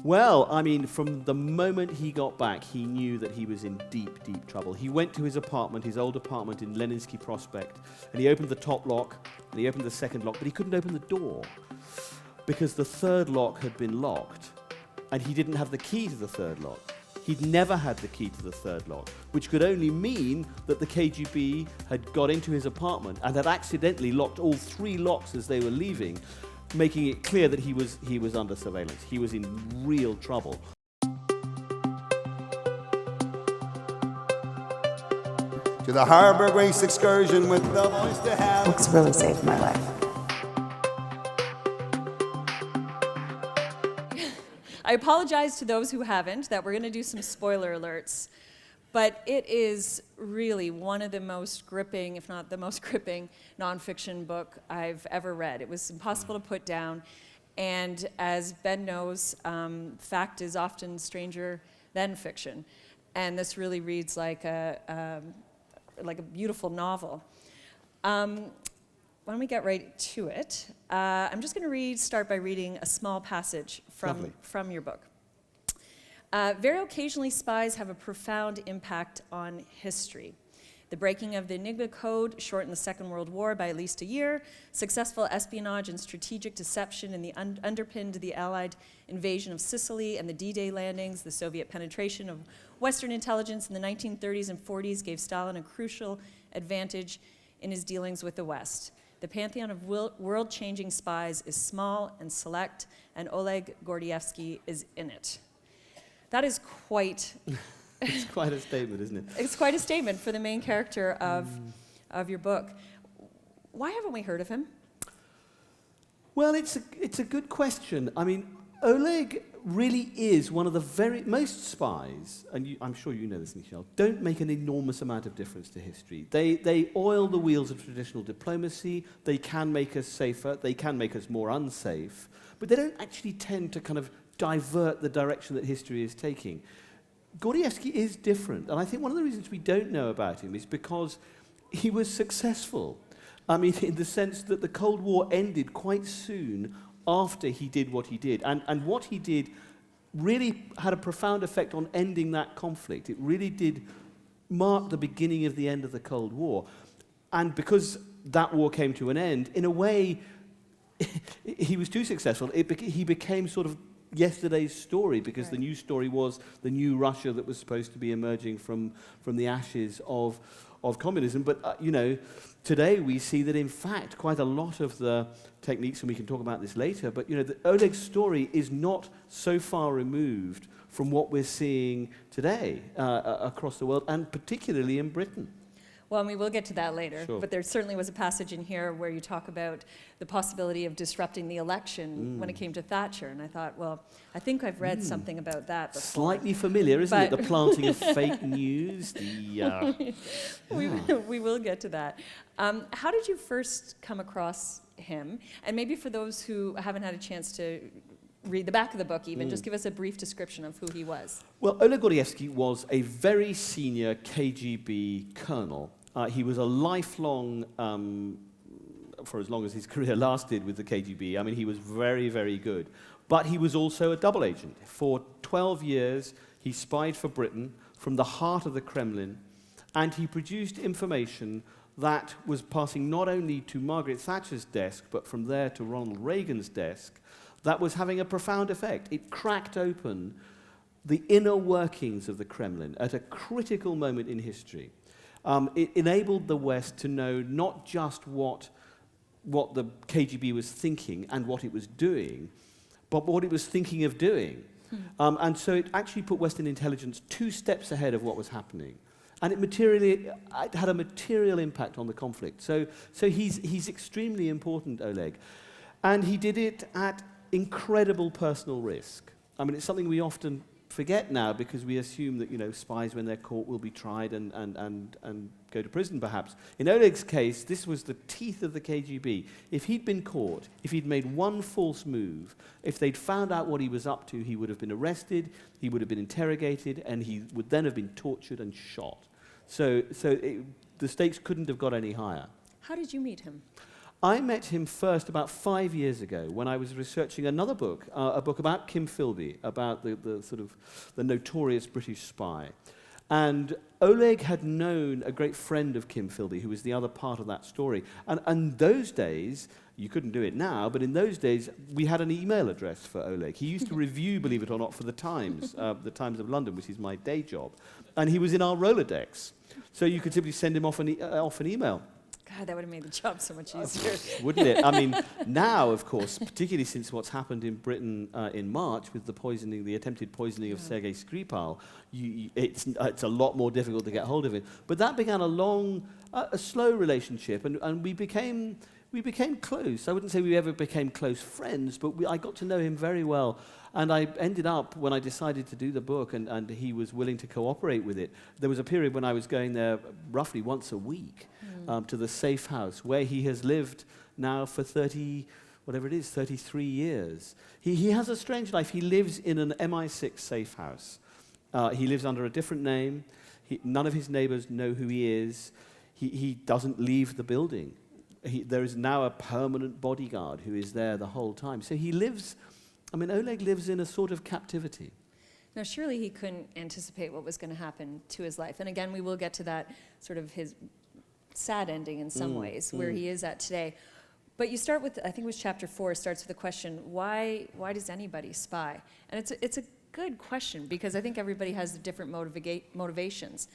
Well, I mean, from the moment he got back, he knew that he was in deep, deep trouble. He went to his apartment, his old apartment in Leninsky Prospect, and he opened the top lock, and he opened the second lock, but he couldn't open the door because the third lock had been locked, and he didn't have the key to the third lock. He'd never had the key to the third lock, which could only mean that the KGB had got into his apartment and had accidentally locked all three locks as they were leaving, making it clear that he was under surveillance. He was in real trouble. To the Harbor Grace excursion with the voice to have. Books really saved my life. I apologize to those who haven't, that we're going to do some spoiler alerts. But it is really one of the most gripping, if not the most gripping, nonfiction book I've ever read. It was impossible to put down. And as Ben knows, fact is often stranger than fiction. And this really reads like a beautiful novel. Why don't we get right to it? I'm just going to start by reading a small passage from your book. Very occasionally, spies have a profound impact on history. The breaking of the Enigma Code shortened the Second World War by at least a year. Successful espionage and strategic deception underpinned the Allied invasion of Sicily and the D-Day landings. The Soviet penetration of Western intelligence in the 1930s and 40s gave Stalin a crucial advantage in his dealings with the West. The pantheon of world-changing spies is small and select, and Oleg Gordievsky is in it. That is quite... It's quite a statement, isn't it? It's quite a statement for the main character of your book. Why haven't we heard of him? Well, it's a good question. I mean, Oleg really is one of the most spies, and I'm sure you know this, Michelle, don't make an enormous amount of difference to history. They oil the wheels of traditional diplomacy. They can make us safer. They can make us more unsafe. But they don't actually tend to kind of divert the direction that history is taking. Gordievsky is different, and I think one of the reasons we don't know about him is because he was successful. I mean, in the sense that the Cold War ended quite soon after he did what he did, and what he did really had a profound effect on ending that conflict. It really did mark the beginning of the end of the Cold War, and because that war came to an end, in a way, he was too successful. He became sort of yesterday's story, because the new story was the new Russia that was supposed to be emerging from the ashes of communism. But, today we see that, in fact, quite a lot of the techniques, and we can talk about this later, but, Oleg's story is not so far removed from what we're seeing today across the world, and particularly in Britain. Well, and we will get to that later, Sure. but there certainly was a passage in here where you talk about the possibility of disrupting the election when it came to Thatcher, and I thought, well, I think I've read something about that before. Slightly familiar, isn't it? The planting of fake news. We will get to that. How did you first come across him? And maybe for those who haven't had a chance to read the back of the book even, just give us a brief description of who he was. Well, Oleg Gordievsky was a very senior KGB colonel. He was a lifelong, for as long as his career lasted with the KGB, I mean, he was very, very good. But he was also a double agent. For 12 years, he spied for Britain from the heart of the Kremlin, and he produced information that was passing not only to Margaret Thatcher's desk, but from there to Ronald Reagan's desk, that was having a profound effect. It cracked open the inner workings of the Kremlin at a critical moment in history. It enabled the West to know not just what the KGB was thinking and what it was doing, but what it was thinking of doing. And so it actually put Western intelligence 2 steps ahead of what was happening. And it had a material impact on the conflict. So he's extremely important, Oleg. And he did it at incredible personal risk. I mean, it's something we often forget now, because we assume that, spies, when they're caught, will be tried and go to prison, perhaps. In Oleg's case, this was the teeth of the KGB. If he'd been caught, if he'd made one false move, if they'd found out what he was up to, he would have been arrested, he would have been interrogated, and he would then have been tortured and shot. So the stakes couldn't have got any higher. How did you meet him? I met him first about 5 years ago when I was researching another book, a book about Kim Philby, about the sort of the notorious British spy. And Oleg had known a great friend of Kim Philby, who was the other part of that story. And those days, you couldn't do it now, but in those days, we had an email address for Oleg. He used to review, believe it or not, for the Times of London, which is my day job. And he was in our Rolodex. So you could simply send him off an email. God, that would have made the job so much easier. Wouldn't it? I mean, now, of course, particularly since what's happened in Britain in March with the attempted poisoning of Sergei Skripal, it's a lot more difficult to get hold of him. But that began a slow relationship, and we became close. I wouldn't say we ever became close friends, but I got to know him very well. And I ended up, when I decided to do the book, and he was willing to cooperate with it, there was a period when I was going there roughly once a week to the safe house, where he has lived now for 33 years. He has a strange life. He lives in an MI6 safe house. He lives under a different name. None of his neighbors know who he is. He doesn't leave the building. There is now a permanent bodyguard who is there the whole time. So he lives, Oleg lives in a sort of captivity. Now, surely he couldn't anticipate what was going to happen to his life. And again, we will get to that sort of his sad ending in some ways, where he is at today. But you start with, I think it was chapter 4, starts with the question, why does anybody spy? And it's a good question, because I think everybody has different motivations.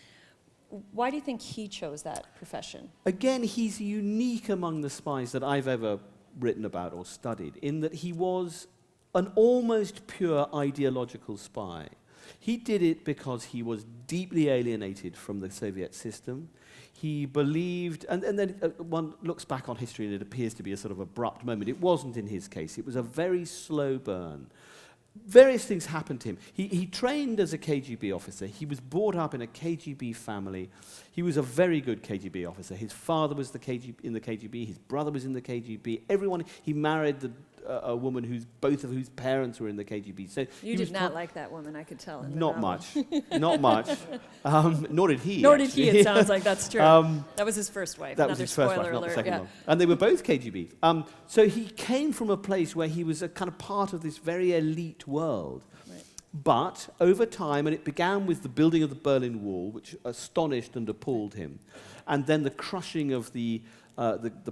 Why do you think he chose that profession? Again, he's unique among the spies that I've ever written about or studied, in that he was an almost pure ideological spy. He did it because he was deeply alienated from the Soviet system. He believed, and then one looks back on history and it appears to be a sort of abrupt moment. It wasn't in his case. It was a very slow burn. Various things happened to him. He trained as a KGB officer. He was brought up in a KGB family. He was a very good KGB officer. His father was in the KGB. His brother was in the KGB. He married a woman both of whose parents were in the KGB. So you did not like that woman, I could tell. Not much. Not much. Nor did he. Nor did he, it sounds like. That's true. That was his first wife. That was his first wife, not the second one. And they were both KGB. So he came from a place where he was a kind of part of this very elite world. Right. But over time, and it began with the building of the Berlin Wall, which astonished and appalled him, and then the crushing of the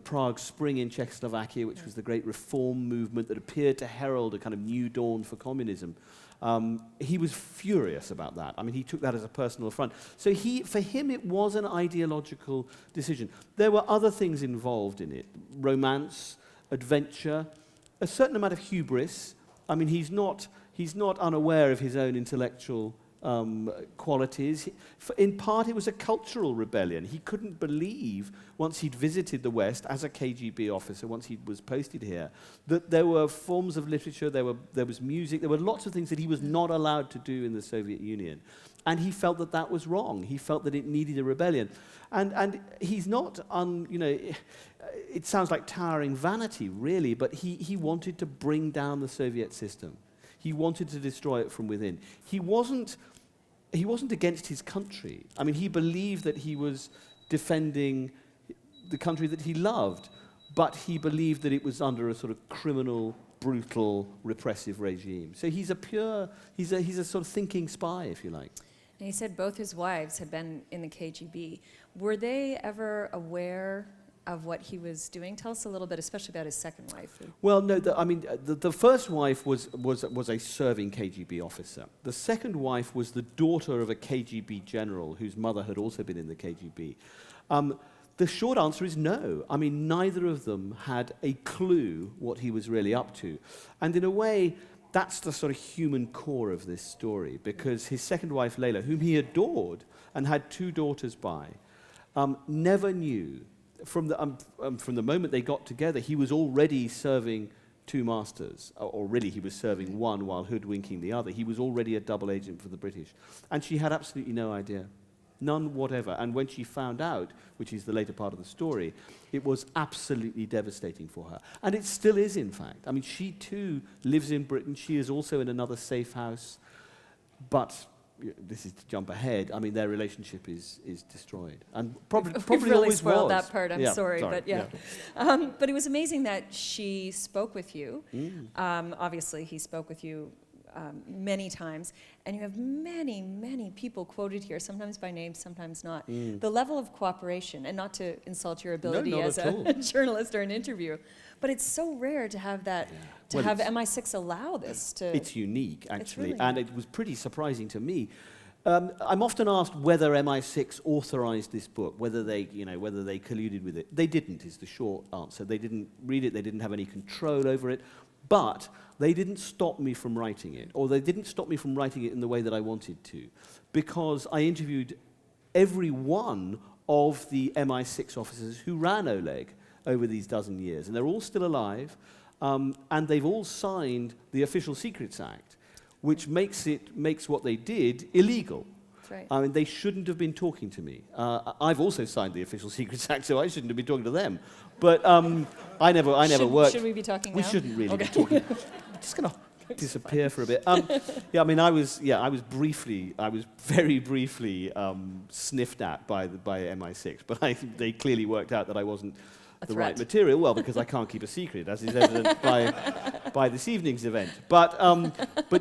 Prague Spring in Czechoslovakia, which was the great reform movement that appeared to herald a kind of new dawn for communism. He was furious about that. He took that as a personal affront. So for him, it was an ideological decision. There were other things involved in it: romance, adventure, a certain amount of hubris. He's not unaware of his own intellectual qualities. In part, it was a cultural rebellion. He couldn't believe, once he'd visited the West as a KGB officer, once he was posted here, that there were forms of literature, there was music, there were lots of things that he was not allowed to do in the Soviet Union. And he felt that was wrong. He felt that it needed a rebellion. And he's not, it sounds like towering vanity, really, but he wanted to bring down the Soviet system. He wanted to destroy it from within. He wasn't against his country. He believed that he was defending the country that he loved, but he believed that it was under a sort of criminal, brutal, repressive regime. So he's a sort of thinking spy, if you like. And he said both his wives had been in the KGB. Were they ever aware of what he was doing? Tell us a little bit, especially about his second wife. Well, no, the first wife was a serving KGB officer. The second wife was the daughter of a KGB general whose mother had also been in the KGB. The short answer is no. Neither of them had a clue what he was really up to. And in a way, that's the sort of human core of this story, because his second wife, Layla, whom he adored and had 2 daughters by, never knew. From the moment they got together, he was already serving 2 masters, or really he was serving one while hoodwinking the other. He was already a double agent for the British. And she had absolutely no idea, none whatever. And when she found out, which is the later part of the story, it was absolutely devastating for her. And it still is, in fact. She too lives in Britain. She is also in another safe house. But this is to jump ahead. I mean, their relationship is destroyed, and probably We've really always spoiled was. that part. I'm Yeah, sorry, but yeah. But it was amazing that she spoke with you. Obviously, he spoke with you many times, and you have many, many people quoted here, sometimes by name, sometimes not. The level of cooperation, and not to insult your ability not as at all. a journalist or an interviewer, but it's so rare to have that, to Well, have MI6 allow this to... It's unique, actually, really and unique. it was pretty surprising to me. I'm often asked whether MI6 authorized this book, whether they colluded with it. They didn't, is the short answer. They didn't read it, they didn't have any control over it, but they didn't stop me from writing it, or they didn't stop me from writing it in the way that I wanted to, because I interviewed every one of the MI6 officers who ran Oleg over these dozen years, and they're all still alive, and they've all signed the Official Secrets Act, which makes what they did illegal. That's right. I mean, they shouldn't have been talking to me. I've also signed the Official Secrets Act, so I shouldn't have been talking to them. But I never worked. Should we be talking now? We shouldn't really be talking. I'm just going to disappear for a bit. Yeah, I mean, I was very briefly sniffed at by MI6, but they clearly worked out that I wasn't the right material. Well, because I can't keep a secret, as is evident by this evening's event. But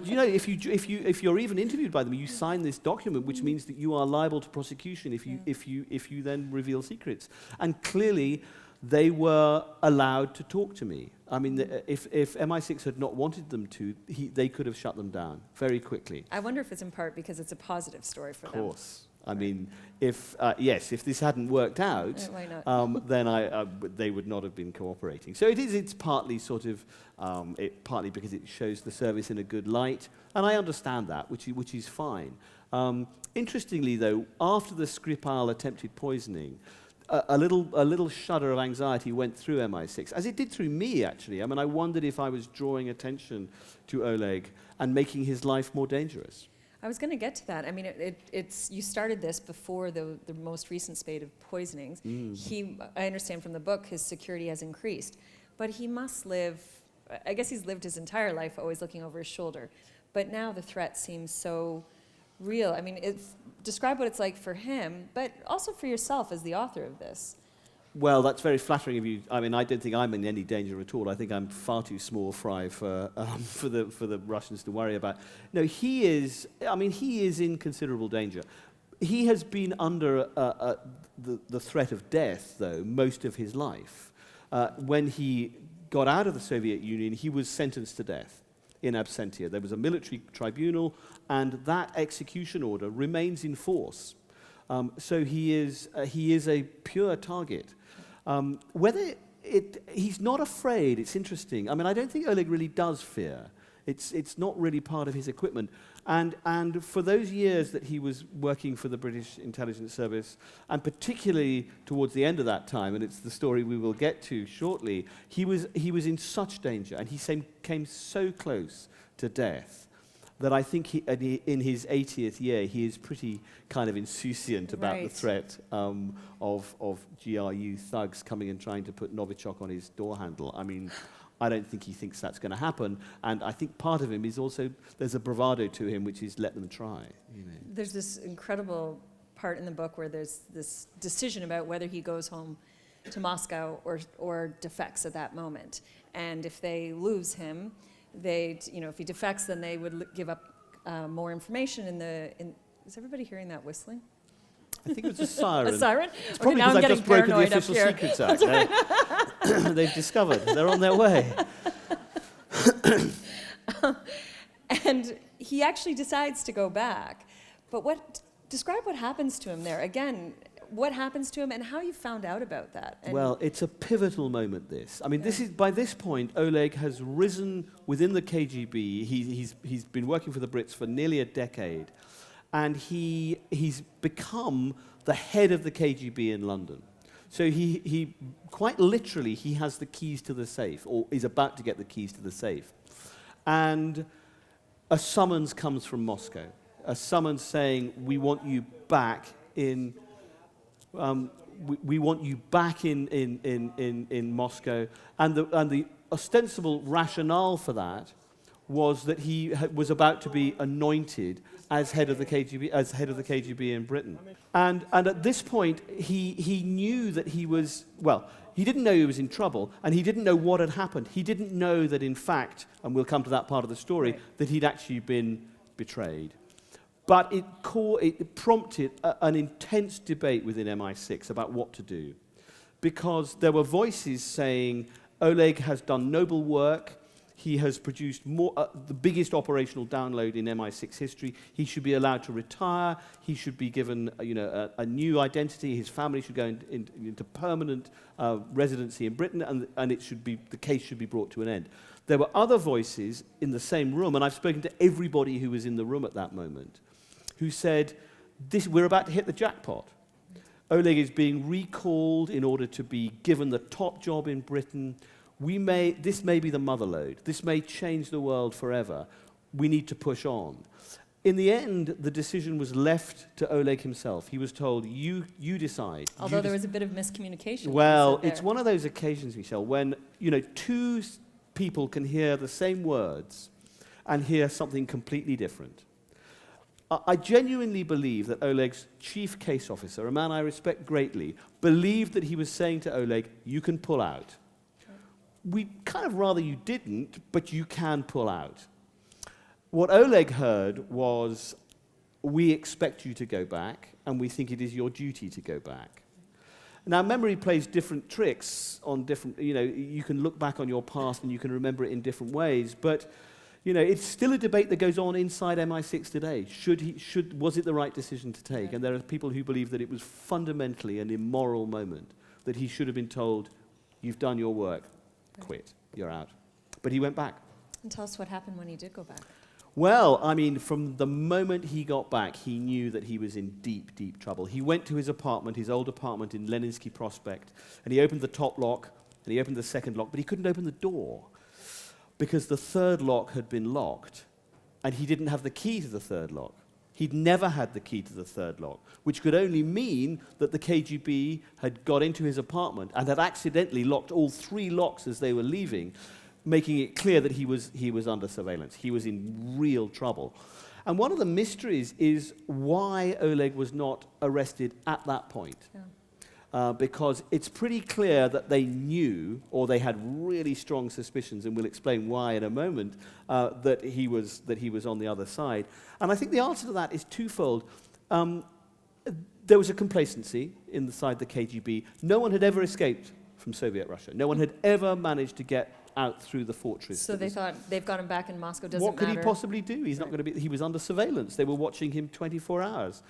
you know, if you're even interviewed by them, you sign this document, which means that you are liable to prosecution if you then reveal secrets. And clearly, they were allowed to talk to me. I mean, if MI6 had not wanted them to, they could have shut them down very quickly. I wonder if it's in part because it's a positive story for them. Of course. I mean, if this hadn't worked out, why not? then they would not have been cooperating. So it's partly sort of, partly because it shows the service in a good light, and I understand that, which is fine. Interestingly, though, after the Skripal attempted poisoning, a little shudder of anxiety went through MI6, as it did through me, actually. I mean, I wondered if I was drawing attention to Oleg and making his life more dangerous. I was going to get to that. I mean, you started this before the most recent spate of poisonings. I understand from the book, his security has increased, but he must live, I guess he's lived his entire life always looking over his shoulder, but now the threat seems so real. I mean, describe what it's like for him, but also for yourself as the author of this. Well, that's very flattering of you. I mean, I don't think I'm in any danger at all. I think I'm far too small fry for the Russians to worry about. No, he is in considerable danger. He has been under the threat of death, though, most of his life. When he got out of the Soviet Union, he was sentenced to death in absentia. There was a military tribunal, and that execution order remains in force. So he is a pure target. He's not afraid. It's interesting. I mean, I don't think Oleg really does fear. It's not really part of his equipment. And for those years that he was working for the British Intelligence Service, and particularly towards the end of that time, and it's the story we will get to shortly, he was in such danger, and he came so close to death that I think in his 80th year, he is pretty kind of insouciant about the threat of GRU thugs coming and trying to put Novichok on his door handle. I mean, I don't think he thinks that's going to happen. And I think part of him is also, there's a bravado to him, which is let them try. You know. There's this incredible part in the book where there's this decision about whether he goes home to Moscow or defects at that moment. And if they lose him, if he defects, then they would give up more information is everybody hearing that whistling? I think it was a siren. A siren? It's probably now because I'm I've getting just broken the paranoid up Official here. Secrets Act. They've discovered. They're on their way. And he actually decides to go back. But describe what happens to him there. Again, what happens to him and how you found out about that. And well, it's a pivotal moment, this. I mean, by this point, Oleg has risen within the KGB. He's been working for the Brits for nearly a decade. And he's become the head of the KGB in London. So he quite literally, he has the keys to the safe, or is about to get the keys to the safe. And a summons comes from Moscow. A summons saying, we want you back in... we want you back in Moscow, and the ostensible rationale for that was that he was about to be anointed as head of the KGB in Britain. And at this point, he knew that he was, well, he didn't know he was in trouble, and he didn't know what had happened. He didn't know that, in fact, and we'll come to that part of the story, that he'd actually been betrayed. But it prompted an intense debate within MI6 about what to do, because there were voices saying, Oleg has done noble work, he has produced the biggest operational download in MI6 history, he should be allowed to retire, he should be given a new identity, his family should go into permanent residency in Britain, and the case should be brought to an end. There were other voices in the same room, and I've spoken to everybody who was in the room at that moment, who said, we're about to hit the jackpot. Oleg is being recalled in order to be given the top job in Britain. This may be the motherlode. This may change the world forever. We need to push on. In the end, the decision was left to Oleg himself. He was told, you decide. Although there was a bit of miscommunication. Well, it's one of those occasions, Michelle, when two people can hear the same words and hear something completely different. I genuinely believe that Oleg's chief case officer, a man I respect greatly, believed that he was saying to Oleg, you can pull out. We'd kind of rather you didn't, but you can pull out. What Oleg heard was, we expect you to go back, and we think it is your duty to go back. Now, memory plays different tricks on different, you can look back on your past and you can remember it in different ways, but it's still a debate that goes on inside MI6 today. Was it the right decision to take? And there are people who believe that it was fundamentally an immoral moment, that he should have been told, you've done your work, quit, you're out. But he went back. And tell us what happened when he did go back. Well, from the moment he got back, he knew that he was in deep, deep trouble. He went to his apartment, his old apartment in Leninsky Prospect, and he opened the top lock, and he opened the second lock, but he couldn't open the door, because the third lock had been locked, and he didn't have the key to the third lock. He'd never had the key to the third lock, which could only mean that the KGB had got into his apartment and had accidentally locked all three locks as they were leaving, making it clear that he was under surveillance. He was in real trouble. And one of the mysteries is why Oleg was not arrested at that point. Yeah. Because it's pretty clear that they knew, or they had really strong suspicions, and we'll explain why in a moment, that he was on the other side. And I think the answer to that is twofold. There was a complacency inside the KGB. No one had ever escaped from Soviet Russia. No one had ever managed to get out through the fortress. So they thought, they've got him back in Moscow, doesn't matter. What could he possibly do? He's not going to be. He was under surveillance. They were watching him 24 hours.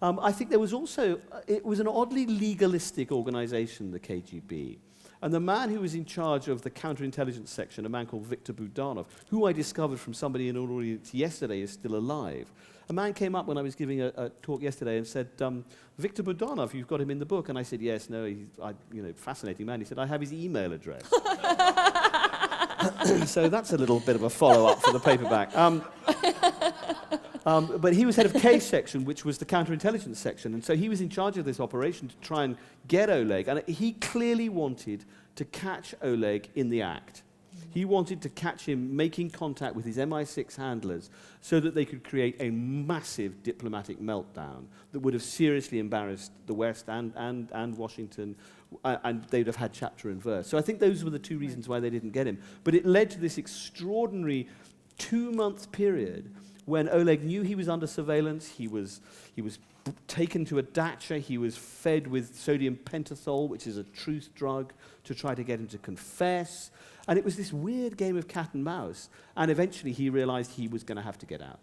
I think there was also, it was an oddly legalistic organization, the KGB. And the man who was in charge of the counterintelligence section, a man called Viktor Budanov, who I discovered from somebody in an audience yesterday is still alive. A man came up when I was giving a talk yesterday and said, Viktor Budanov, you've got him in the book. And I said, yes, no, he's fascinating man. He said, I have his email address. So that's a little bit of a follow-up for the paperback. But he was head of K section, which was the counterintelligence section, and so he was in charge of this operation to try and get Oleg, and he clearly wanted to catch Oleg in the act. He wanted to catch him making contact with his MI6 handlers so that they could create a massive diplomatic meltdown that would have seriously embarrassed the West and Washington, and they'd have had chapter and verse. So I think those were the two reasons why they didn't get him. But it led to this extraordinary 2-month period when Oleg knew he was under surveillance. He was taken to a dacha. He was fed with sodium pentothal, which is a truth drug, to try to get him to confess. And it was this weird game of cat and mouse. And eventually he realized he was going to have to get out.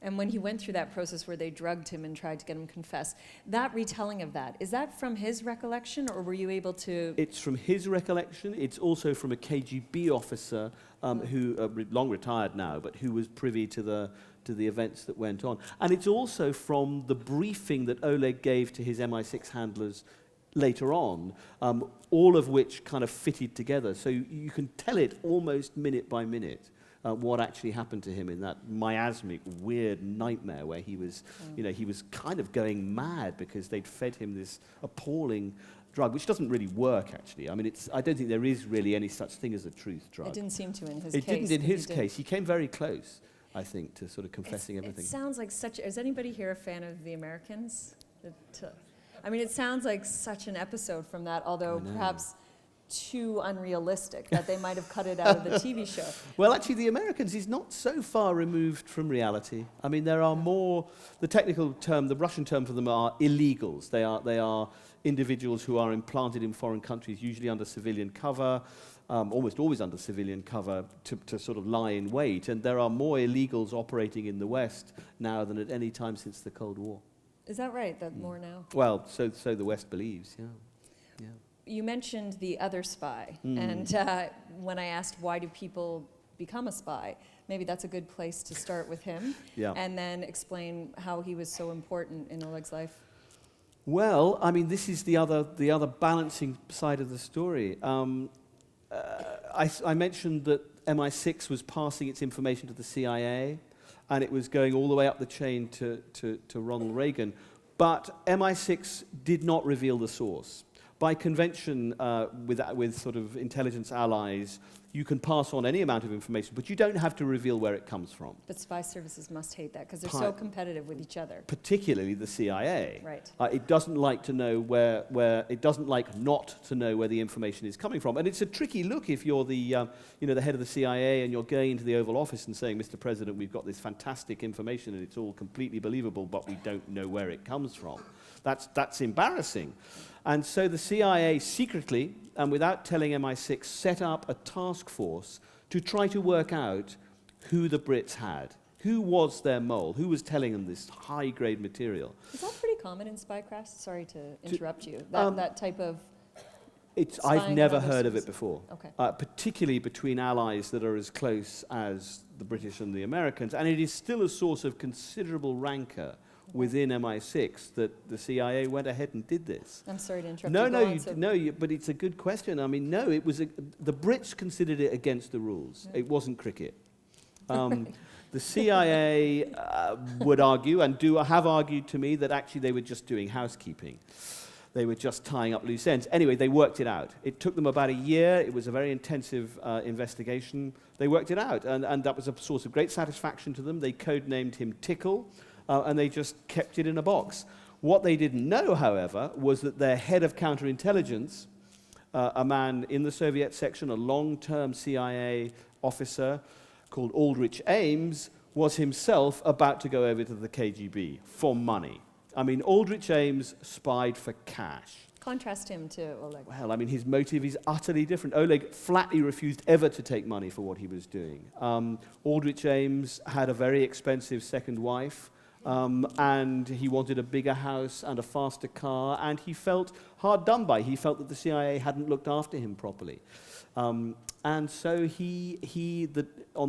And when he went through that process where they drugged him and tried to get him to confess, that retelling of that, is that from his recollection, or were you able to... It's from his recollection. It's also from a KGB officer who, long retired now, but who was privy to the events that went on. And it's also from the briefing that Oleg gave to his MI6 handlers later on, all of which kind of fitted together. So you can tell it almost minute by minute. What actually happened to him in that miasmic, weird nightmare where he was, he was kind of going mad because they'd fed him this appalling drug, which doesn't really work, actually. I mean, I don't think there is really any such thing as a truth drug. It didn't seem to in his case. It didn't in his case. He came very close, I think, to sort of confessing everything. It sounds like is anybody here a fan of The Americans? I mean, it sounds like such an episode from that, although perhaps too unrealistic that they might have cut it out of the TV show. Well, actually, The Americans is not so far removed from reality. I mean, there are more, the technical term, the Russian term for them are illegals. They are individuals who are implanted in foreign countries, usually under civilian cover, almost always under civilian cover, to sort of lie in wait. And there are more illegals operating in the West now than at any time since the Cold War. Is that right, that more now? Well, so the West believes, yeah. You mentioned the other spy, and when I asked why do people become a spy, maybe that's a good place to start with him, and then explain how he was so important in Oleg's life. Well, I mean, this is the other balancing side of the story. I mentioned that MI6 was passing its information to the CIA, and it was going all the way up the chain to Ronald Reagan, but MI6 did not reveal the source. By convention, with sort of intelligence allies, you can pass on any amount of information, but you don't have to reveal where it comes from. But spy services must hate that because they're so competitive with each other. Particularly the CIA. Right. It doesn't like to know where it doesn't like not to know where the information is coming from, and it's a tricky look if you're the the head of the CIA and you're going into the Oval Office and saying, Mr. President, we've got this fantastic information and it's all completely believable, but we don't know where it comes from. That's embarrassing. And so the CIA secretly, and without telling MI6, set up a task force to try to work out who the Brits had. Who was their mole? Who was telling them this high-grade material? Is that pretty common in spycraft? Sorry to interrupt you. That type of I've never heard of it before. Okay. Particularly between allies that are as close as the British and the Americans. And it is still a source of considerable rancor within MI6 that the CIA went ahead and did this. I'm sorry to interrupt but it's a good question. I mean, no, it was the Brits considered it against the rules. It wasn't cricket. The CIA would argue, and have argued to me, that actually they were just doing housekeeping. They were just tying up loose ends. Anyway, they worked it out. It took them about a year. It was a very intensive investigation. They worked it out, and that was a source of great satisfaction to them. They codenamed him Tickle. And they just kept it in a box. What they didn't know, however, was that their head of counterintelligence, a man in the Soviet section, a long-term CIA officer called Aldrich Ames, was himself about to go over to the KGB for money. I mean, Aldrich Ames spied for cash. Contrast him to Oleg. Well, I mean, his motive is utterly different. Oleg flatly refused ever to take money for what he was doing. Aldrich Ames had a very expensive second wife. And he wanted a bigger house and a faster car, and he felt hard done by. He felt that the CIA hadn't looked after him properly. And so on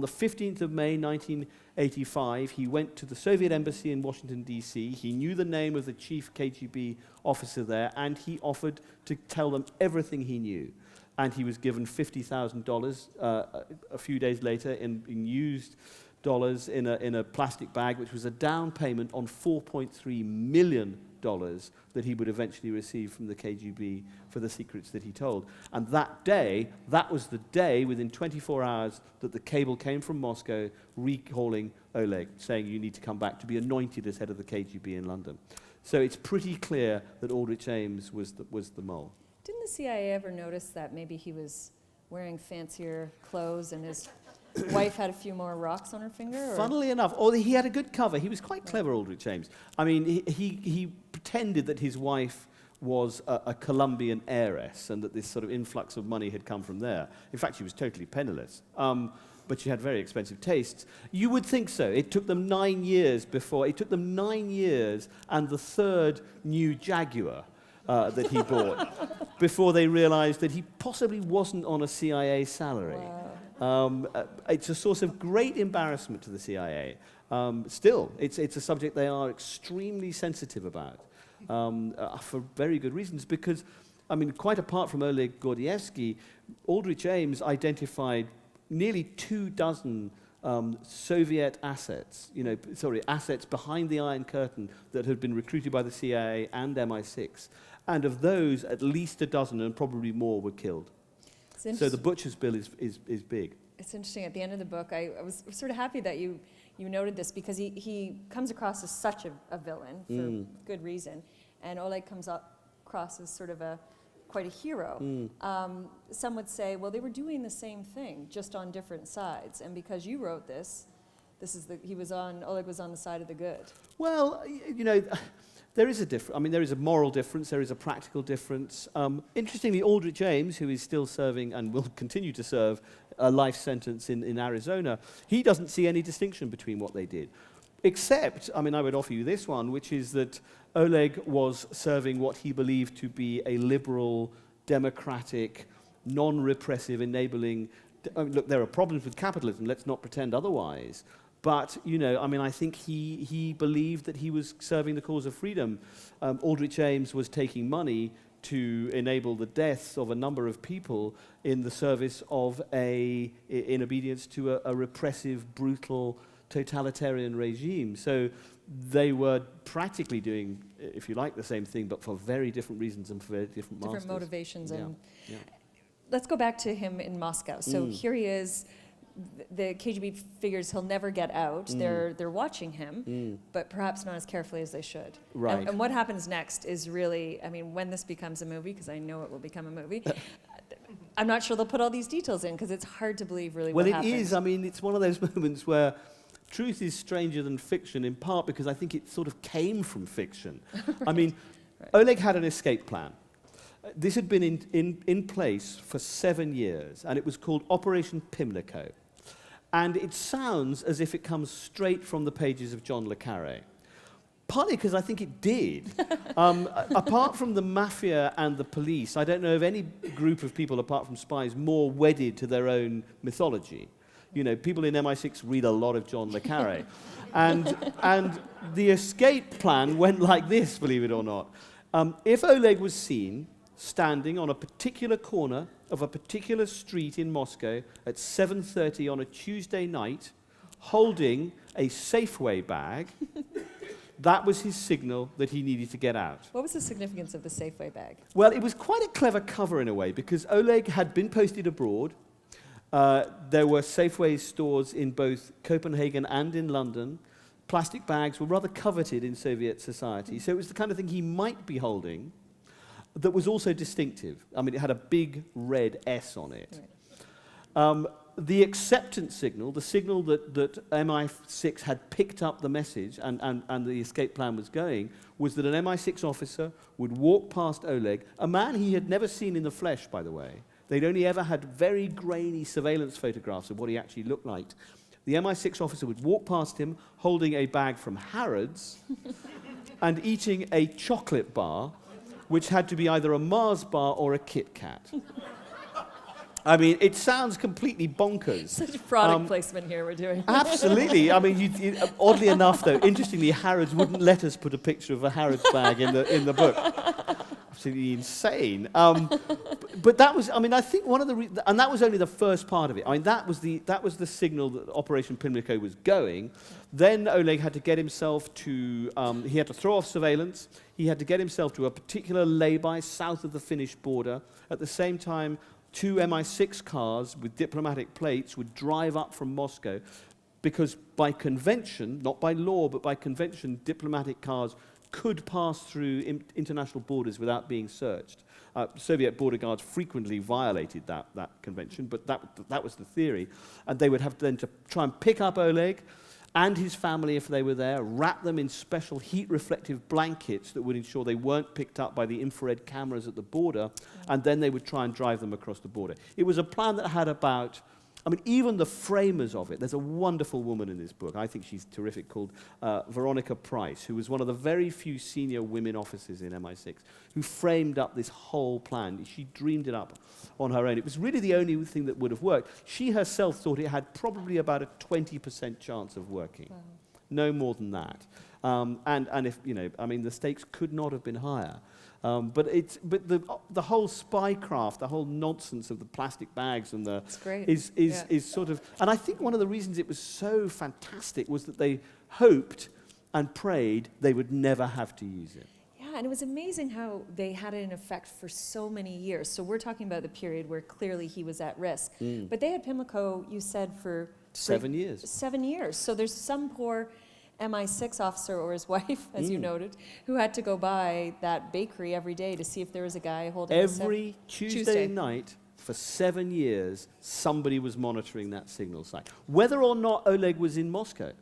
the 15th of May, 1985, he went to the Soviet embassy in Washington, D.C. He knew the name of the chief KGB officer there, and he offered to tell them everything he knew. And he was given $50,000 a few days later in used dollars in a plastic bag, which was a down payment on $4.3 million that he would eventually receive from the KGB for the secrets that he told. And that was the day, within 24 hours, that the cable came from Moscow recalling Oleg, saying you need to come back to be anointed as head of the KGB in London. So it's pretty clear that Aldrich Ames was the mole. Didn't the CIA ever notice that maybe he was wearing fancier clothes and his wife had a few more rocks on her finger? Or? Funnily enough, he had a good cover. He was quite clever, Aldrich Ames. I mean, he pretended that his wife was a Colombian heiress and that this sort of influx of money had come from there. In fact, she was totally penniless. But she had very expensive tastes. You would think so. It took them 9 years and the third new Jaguar that he bought before they realized that he possibly wasn't on a CIA salary. Wow. It's a source of great embarrassment to the CIA. Still, it's a subject they are extremely sensitive about for very good reasons, because, I mean, quite apart from Oleg Gordievsky, Aldrich Ames identified nearly 24 Soviet assets, assets behind the Iron Curtain that had been recruited by the CIA and MI6. And of those, at least a dozen and probably more were killed. So the butcher's bill is big. It's interesting. At the end of the book, I was sort of happy that you noted this, because he comes across as such a villain for good reason. And Oleg comes across as sort of quite a hero. Some would say, well, they were doing the same thing, just on different sides. And because you wrote this Oleg was on the side of the good. Well, there is a difference. I mean, there is a moral difference. There is a practical difference. Interestingly, Aldrich Ames, who is still serving and will continue to serve a life sentence in Arizona, he doesn't see any distinction between what they did. Except, I would offer you this one, which is that Oleg was serving what he believed to be a liberal, democratic, non-repressive, enabling... look, there are problems with capitalism, let's not pretend otherwise. But, I think he believed that he was serving the cause of freedom. Aldrich Ames was taking money to enable the deaths of a number of people in the service of in obedience to a repressive, brutal, totalitarian regime. So they were practically doing, if you like, the same thing, but for very different reasons and for very different masters. Different motivations. Yeah. Let's go back to him in Moscow. So here he is. The KGB figures he'll never get out. They're watching him, but perhaps not as carefully as they should. Right. And what happens next is really, when this becomes a movie, because I know it will become a movie, I'm not sure they'll put all these details in, because it's hard to believe really what happened. Well, it is. It's one of those moments where truth is stranger than fiction, in part because I think it sort of came from fiction. Right. Oleg had an escape plan. This had been in place for 7 years, and it was called Operation Pimlico. And it sounds as if it comes straight from the pages of John le Carré. Partly because I think it did. Apart from the mafia and the police, I don't know of any group of people, apart from spies, more wedded to their own mythology. People in MI6 read a lot of John le Carré. and the escape plan went like this, believe it or not. If Oleg was seen standing on a particular corner of a particular street in Moscow at 7:30 on a Tuesday night, holding a Safeway bag, that was his signal that he needed to get out. What was the significance of the Safeway bag? Well, it was quite a clever cover in a way, because Oleg had been posted abroad. There were Safeway stores in both Copenhagen and in London. Plastic bags were rather coveted in Soviet society, so it was the kind of thing he might be holding that was also distinctive. It had a big red S on it. Right. The acceptance signal, the signal that MI6 had picked up the message and the escape plan was going, was that an MI6 officer would walk past Oleg, a man he had never seen in the flesh, by the way. They'd only ever had very grainy surveillance photographs of what he actually looked like. The MI6 officer would walk past him holding a bag from Harrods and eating a chocolate bar, which had to be either a Mars bar or a Kit Kat. It sounds completely bonkers. Such a product placement here we're doing. Absolutely. Oddly enough, though, interestingly, Harrods wouldn't let us put a picture of a Harrods bag in the book. Absolutely insane. But that was, I think one of the, and that was only the first part of it. That was the signal that Operation Pimlico was going. Then Oleg had to get himself to, he had to throw off surveillance. He had to get himself to a particular lay-by south of the Finnish border. At the same time, 2 MI6 cars with diplomatic plates would drive up from Moscow, because by convention, not by law, but by convention, diplomatic cars could pass through international borders without being searched. Soviet border guards frequently violated that convention, but that was the theory. And they would have then to try and pick up Oleg and his family if they were there, wrap them in special heat-reflective blankets that would ensure they weren't picked up by the infrared cameras at the border, and then they would try and drive them across the border. It was a plan that had about, even the framers of it, there's a wonderful woman in this book, I think she's terrific, called Veronica Price, who was one of the very few senior women officers in MI6, who framed up this whole plan. She dreamed it up on her own. It was really the only thing that would have worked. She herself thought it had probably about a 20% chance of working. Wow. No more than that. And if, I mean, the stakes could not have been higher. But the whole spycraft, the whole nonsense of the plastic bags and the It's great. is sort of, and I think one of the reasons it was so fantastic was that they hoped and prayed they would never have to use it. Yeah, and it was amazing how they had it in effect for so many years. So we're talking about the period where clearly he was at risk. But they had Pimlico, you said, for 7 years. 7 years. So there's some poor MI6 officer or his wife, as you noted, who had to go by that bakery every day to see if there was a guy holding every Tuesday night for 7 years, somebody was monitoring that signal site. Whether or not Oleg was in Moscow.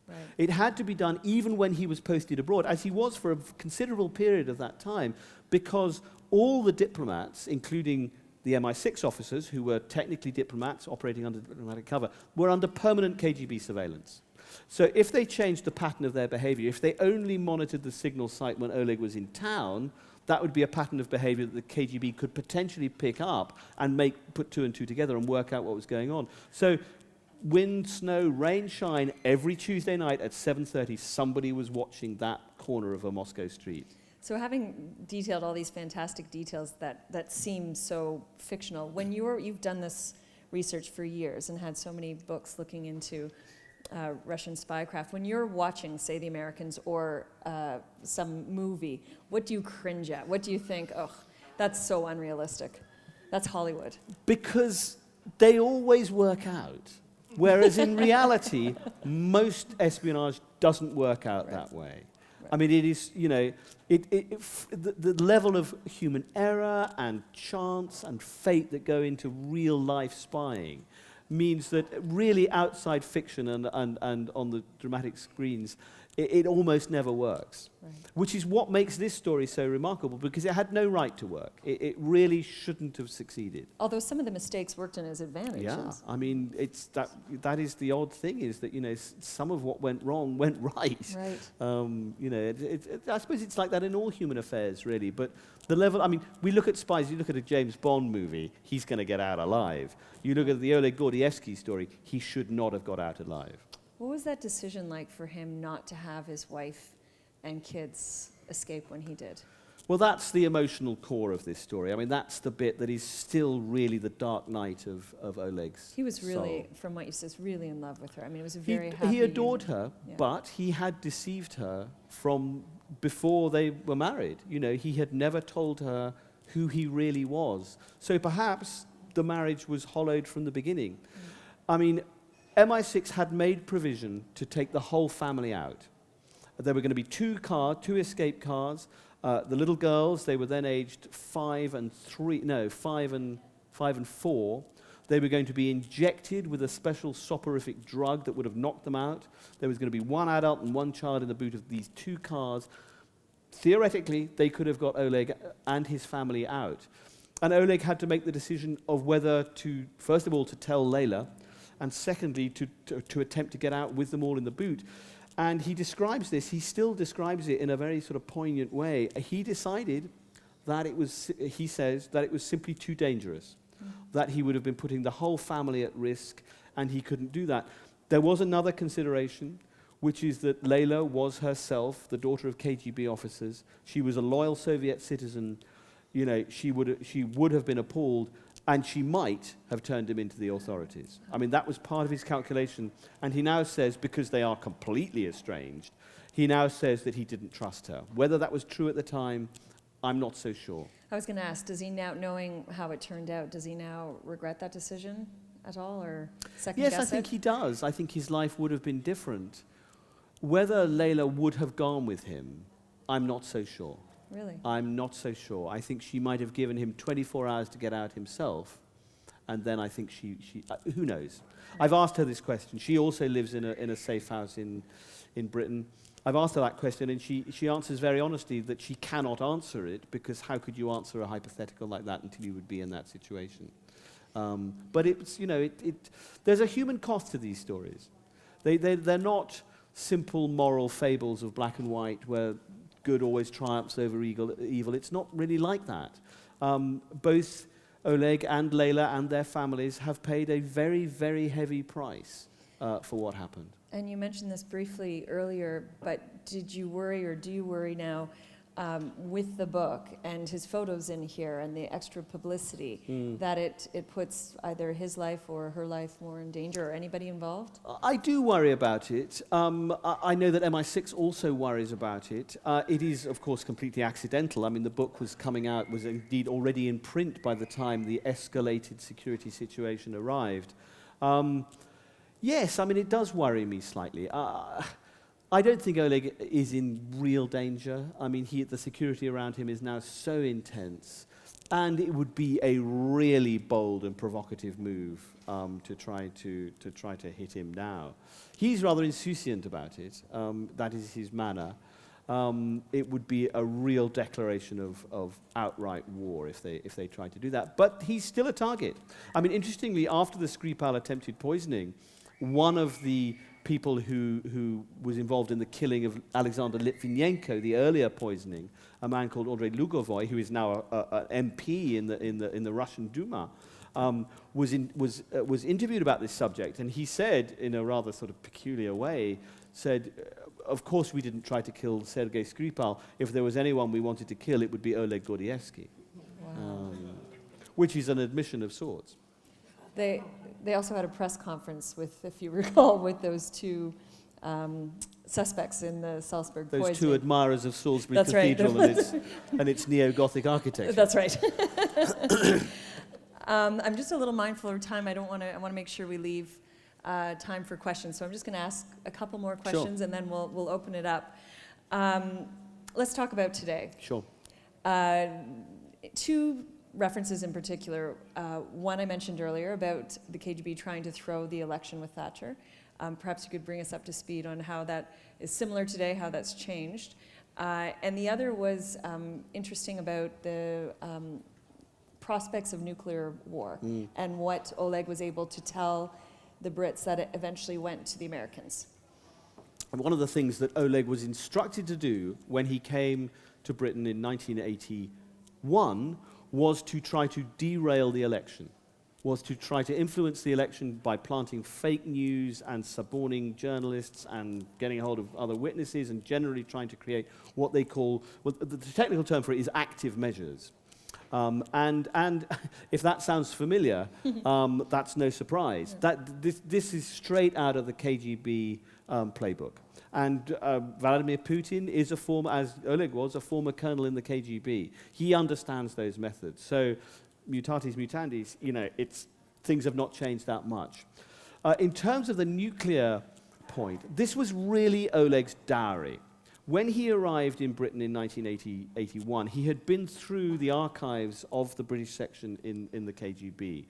Right. It had to be done even when he was posted abroad, as he was for a considerable period of that time, because all the diplomats, including the MI6 officers, who were technically diplomats operating under diplomatic cover, were under permanent KGB surveillance. So if they changed the pattern of their behavior, if they only monitored the signal site when Oleg was in town, that would be a pattern of behavior that the KGB could potentially pick up and put two and two together and work out what was going on. So wind, snow, rain, shine, every Tuesday night at 7:30, somebody was watching that corner of a Moscow street. So having detailed all these fantastic details that seem so fictional, when you've done this research for years and had so many books looking into Russian spycraft, when you're watching, say, The Americans or some movie, what do you cringe at? What do you think, oh, that's so unrealistic? That's Hollywood. Because they always work out. Whereas in reality, most espionage doesn't work out that way. I mean, it is, the level of human error and chance and fate that go into real-life spying means that really outside fiction and on the dramatic screens, it almost never works. Right. Which is what makes this story so remarkable, because it had no right to work. It really shouldn't have succeeded. Although some of the mistakes worked in his advantage. Yeah, I mean, that is the odd thing, is that, some of what went wrong went right. Right. I suppose it's like that in all human affairs, really. But the level, I mean, we look at Spies, you look at a James Bond movie, he's going to get out alive. You look at the Oleg Gordievsky story, he should not have got out alive. What was that decision like for him not to have his wife and kids escape when he did? Well, that's the emotional core of this story. I mean, that's the bit that is still really the dark night of Oleg's He was really, soul. from what you said, really in love with her. I mean, it was a very happy He adored union. her, Yeah. but he had deceived her from before they were married. He had never told her who he really was. So perhaps the marriage was hollowed from the beginning. I mean, MI6 had made provision to take the whole family out. There were going to be two escape cars. The little girls, they were then aged 5 and 4. They were going to be injected with a special soporific drug that would have knocked them out. There was going to be one adult and one child in the boot of these two cars. Theoretically, they could have got Oleg and his family out. And Oleg had to make the decision of whether to, first of all, to tell Layla, and secondly, to attempt to get out with them all in the boot. And he describes this, he still describes it in a very sort of poignant way. He decided that he says, that it was simply too dangerous, that he would have been putting the whole family at risk, and he couldn't do that. There was another consideration, which is that Layla was herself the daughter of KGB officers. She was a loyal Soviet citizen. She would have been appalled, and she might have turned him into the authorities. I mean, that was part of his calculation. And he now says, because they are completely estranged, he now says that he didn't trust her. Whether that was true at the time, I'm not so sure. I was going to ask, does he now, knowing how it turned out, does he now regret that decision at all, or second guess it? Yes, I think he does. I think his life would have been different. Whether Layla would have gone with him, I'm not so sure. Really? I'm not so sure. I think she might have given him 24 hours to get out himself, and then I think she who knows? I've asked her this question. She also lives in a safe house in Britain. I've asked her that question, and she answers very honestly that she cannot answer it, because how could you answer a hypothetical like that until you would be in that situation? But it's, there's a human cost to these stories. They're not simple moral fables of black and white where good always triumphs over evil. It's not really like that. Both Oleg and Layla and their families have paid a very, very heavy price for what happened. And you mentioned this briefly earlier, but did you worry, or do you worry now, with the book and his photos in here and the extra publicity, that it puts either his life or her life more in danger, or anybody involved? I do worry about it. I know that MI6 also worries about it. It is, of course, completely accidental. I mean, the book was coming out, was indeed already in print by the time the escalated security situation arrived. Yes, I mean, it does worry me slightly. I don't think Oleg is in real danger. I mean, the security around him is now so intense, and it would be a really bold and provocative move to try to hit him now. He's rather insouciant about it. That is his manner. It would be a real declaration of outright war if they tried to do that. But he's still a target. I mean, interestingly, after the Skripal attempted poisoning, one of the people who was involved in the killing of Alexander Litvinenko, the earlier poisoning, a man called Andrei Lugovoy, who is now an MP in the Russian Duma, was interviewed about this subject, and he said, in a rather sort of peculiar way, of course we didn't try to kill Sergei Skripal. If there was anyone we wanted to kill, it would be Oleg Gordievsky. Wow. Which is an admission of sorts. They also had a press conference with, if you recall, with those two suspects in the Salzburg poisoning. Those two admirers of Salisbury That's Cathedral right. and its neo-Gothic architecture. That's right. I'm just a little mindful of time. I want to make sure we leave time for questions. So I'm just going to ask a couple more questions, Sure. and then we'll open it up. Let's talk about today. Sure. Two references in particular. One I mentioned earlier about the KGB trying to throw the election with Thatcher. Perhaps you could bring us up to speed on how that is similar today, how that's changed. And the other was interesting about the prospects of nuclear war and what Oleg was able to tell the Brits that it eventually went to the Americans. And one of the things that Oleg was instructed to do when he came to Britain in 1981 was to try to derail the election, was to try to influence the election by planting fake news and suborning journalists and getting a hold of other witnesses and generally trying to create what they call, well, the technical term for it is active measures. And if that sounds familiar, that's no surprise. This is straight out of the KGB playbook. And Vladimir Putin is as Oleg was, a former colonel in the KGB. He understands those methods. So, mutatis mutandis, things have not changed that much. In terms of the nuclear point, this was really Oleg's dowry. When he arrived in Britain in 1981, he had been through the archives of the British section in the KGB.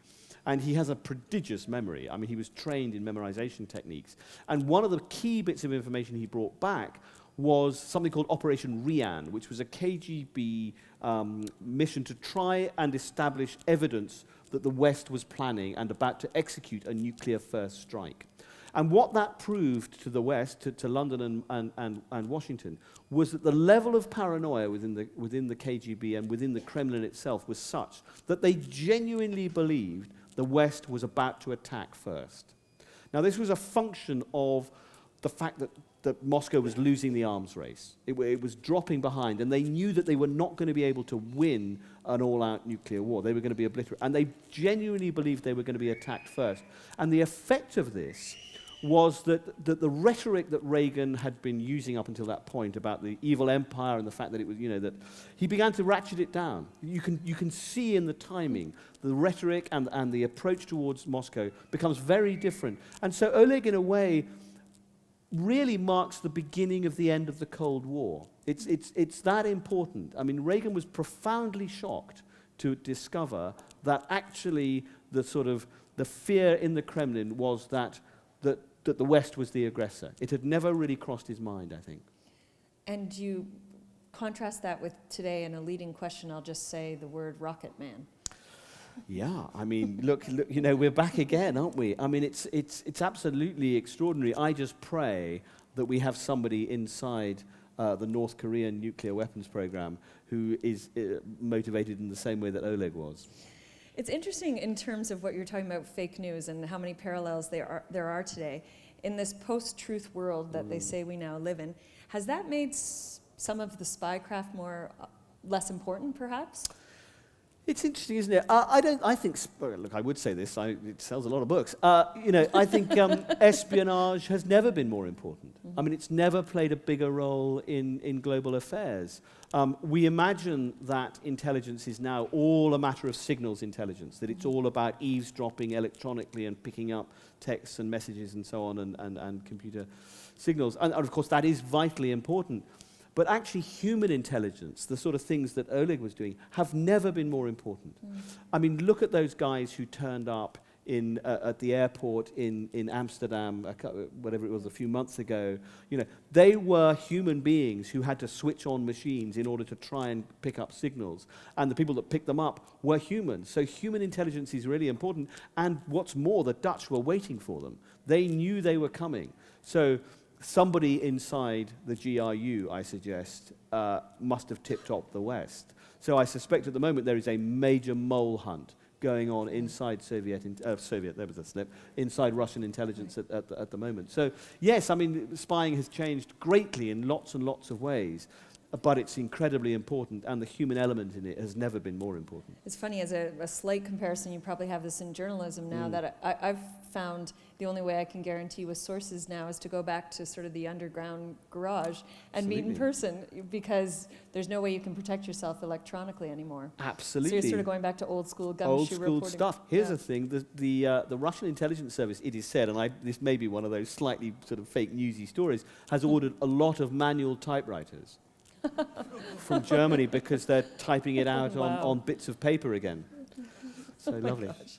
And he has a prodigious memory. I mean, he was trained in memorization techniques. And one of the key bits of information he brought back was something called Operation Rian, which was a KGB mission to try and establish evidence that the West was planning and about to execute a nuclear first strike. And what that proved to the West, to London and Washington, was that the level of paranoia within the KGB and within the Kremlin itself was such that they genuinely believed the West was about to attack first. Now, this was a function of the fact that Moscow was losing the arms race. It was dropping behind, and they knew that they were not going to be able to win an all-out nuclear war. They were going to be obliterated. And they genuinely believed they were going to be attacked first. And the effect of this was that the rhetoric that Reagan had been using up until that point about the evil empire and the fact that it was, that he began to ratchet it down. You can see in the timing, the rhetoric and the approach towards Moscow becomes very different. And so Oleg, in a way, really marks the beginning of the end of the Cold War. It's that important. I mean, Reagan was profoundly shocked to discover that actually the fear in the Kremlin was that the West was the aggressor. It had never really crossed his mind, I think. And you contrast that with today, in a leading question, I'll just say the word rocket man. Yeah, I mean, look, we're back again, aren't we? I mean, it's absolutely extraordinary. I just pray that we have somebody inside the North Korean nuclear weapons program who is motivated in the same way that Oleg was. It's interesting in terms of what you're talking about, fake news, and how many parallels there are today. in this post-truth world that they say we now live in, has that made some of the spycraft less important, perhaps? It's interesting, isn't it? I think, look, I would say this, it sells a lot of books. I think espionage has never been more important. Mm-hmm. I mean, it's never played a bigger role in global affairs. We imagine that intelligence is now all a matter of signals intelligence, that it's all about eavesdropping electronically and picking up texts and messages and so on and computer signals. And of course, that is vitally important. But actually, human intelligence, the sort of things that Oleg was doing, have never been more important. I mean, look at those guys who turned up at the airport in Amsterdam, whatever it was, a few months ago. You know, they were human beings who had to switch on machines in order to try and pick up signals. And the people that picked them up were humans. So human intelligence is really important. And what's more, the Dutch were waiting for them. They knew they were coming. So somebody inside the GRU, I suggest, must have tipped off the West. So I suspect at the moment there is a major mole hunt going on inside there was a slip, inside Russian intelligence at the moment. So yes, I mean, spying has changed greatly in lots and lots of ways, but it's incredibly important, and the human element in it has never been more important. It's funny, as a slight comparison, you probably have this in journalism now, that I've found the only way I can guarantee with sources now is to go back to sort of the underground garage and meet in person, because there's no way you can protect yourself electronically anymore. Absolutely. So you're sort of going back to old school gumshoe reporting. Old school stuff. Here's the thing, the Russian intelligence service, it is said, and this may be one of those slightly sort of fake newsy stories, has ordered a lot of manual typewriters from Germany because they're typing it out on bits of paper again. So lovely. Gosh.